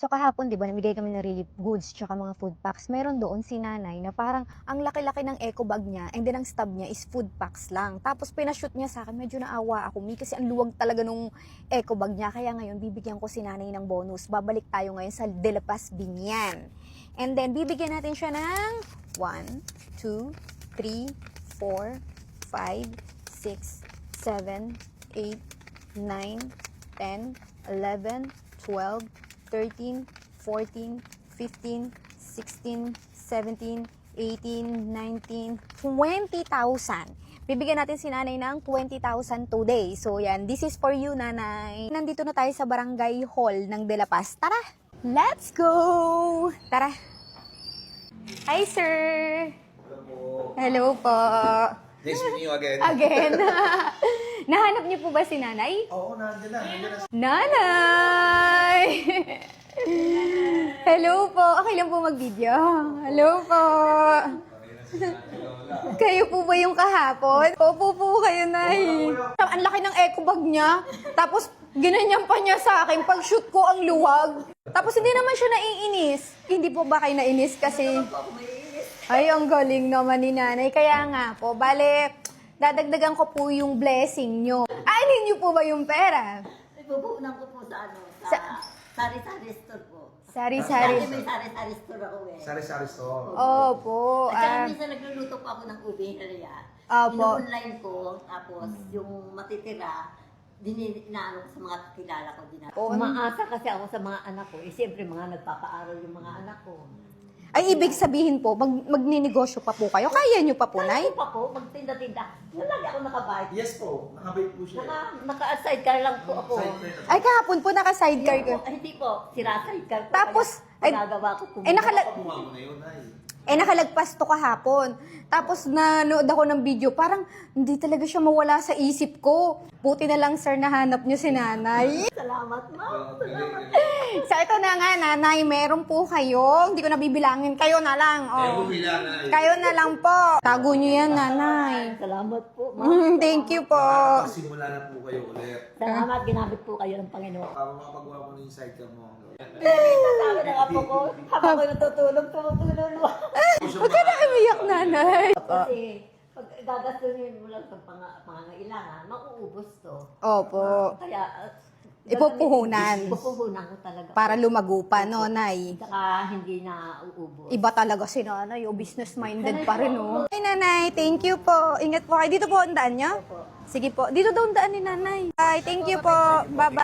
So kahapon 'di ba namigay kami ng relief goods tsaka mga food packs. Meron doon si nanay na parang ang laki-laki ng eco bag niya and then ang stub niya is food packs lang. Tapos pinashoot niya sa akin, medyo naawa ako kasi ang luwag talaga nung eco bag niya. Kaya ngayon bibigyan ko si nanay ng bonus. Babalik tayo ngayon sa De La Paz Binyan. And then bibigyan natin siya ng 1, 2, 3, 4, 5, 6, 7, 8, 9, 10, 11, 12, 13, 14, 15, 16, 17, 18, 19, 20,000. Bibigyan natin si nanay ng 20,000 today. So yan, this is for you, nanay. Nandito na tayo sa barangay hall ng De La Paz. Tara, let's go! Tara. Hi, sir! Hello po. Nice meeting you again. Again. Nahanap niyo po ba si nanay? Oo, nandiyan na. Nanay! Hello po. Okay lang po mag-video. Hello po. Kayo po ba yung kahapon? Opo po kayo, Nay. Ang laki ng eco bag niya. Tapos, ginanyan pa niya sa akin pag shoot ko ang luwag. Tapos, hindi naman siya naiinis. Hindi po ba kayo nainis kasi... Ay, ang galing naman ni nanay. Kaya nga po, bale, dadagdagan ko po yung blessing nyo. Ainin nyo po ba yung pera? Ibubuunan ko po sa sari-sari store po. Sari-sari. Dati may sari-sari store ako eh. Sari-sari store. Opo. At saka minsan nagluluto po ako ng ube, Maria. Opo. Ino-online ko, tapos yung matitira, inaano ko sa mga kilala ko din. Umaasa kasi ako sa mga anak ko. Eh, siyempre mga nagpapaaral yung mga anak ko. Ay, ibig sabihin po, magninegosyo pa po kayo? Kaya nyo pa po, Nay? Ako pa po, magtinda-tinda. Lagi ako nakabike. Yes po, nakabait po siya. Naka-sidecar lang po ako. Ay, kahapon po naka-sidecar ko. Hindi po, sira-sidecar po. Tapos, Kaya ginagawa ko po. Pabuha mo na yun, ay. Nakalagpas to kahapon. Tapos nanood ako ng video, parang hindi talaga siya mawala sa isip ko. Buti na lang, sir, nahanap nyo si nanay. Salamat, ma'am. Salamat. So, ito na nga, nanay, meron po kayo. Hindi ko nabibilangin. Kayo na lang. Oh. Kayo na lang po. Tago nyo yan, nanay. Salamat po, ma'am. Thank you po. Simula na po kayo ulit. Salamat, ginamit po kayo ng Panginoon. Para makapagawa ko na yung sidecar mo. Sabi ng apo ko, habang ko natutulog, tumutulog. Huwag ka na umiyak, nanay. Kasi, pag gagastunin mo lang sa pangangailangan, mauubos to. Opo. Kaya, Ipupuhunan. Ipupuhunan ko talaga. Para lumago pa, no, nay? Saka hindi na uubos. Iba talaga si nanay, o business-minded pa rin, no? Ay, nanay, thank you po. Ingat po kayo. Dito po ang daan niyo? Sige po. Dito daw ang daan ni nanay. Ay, thank you po. Bye-bye.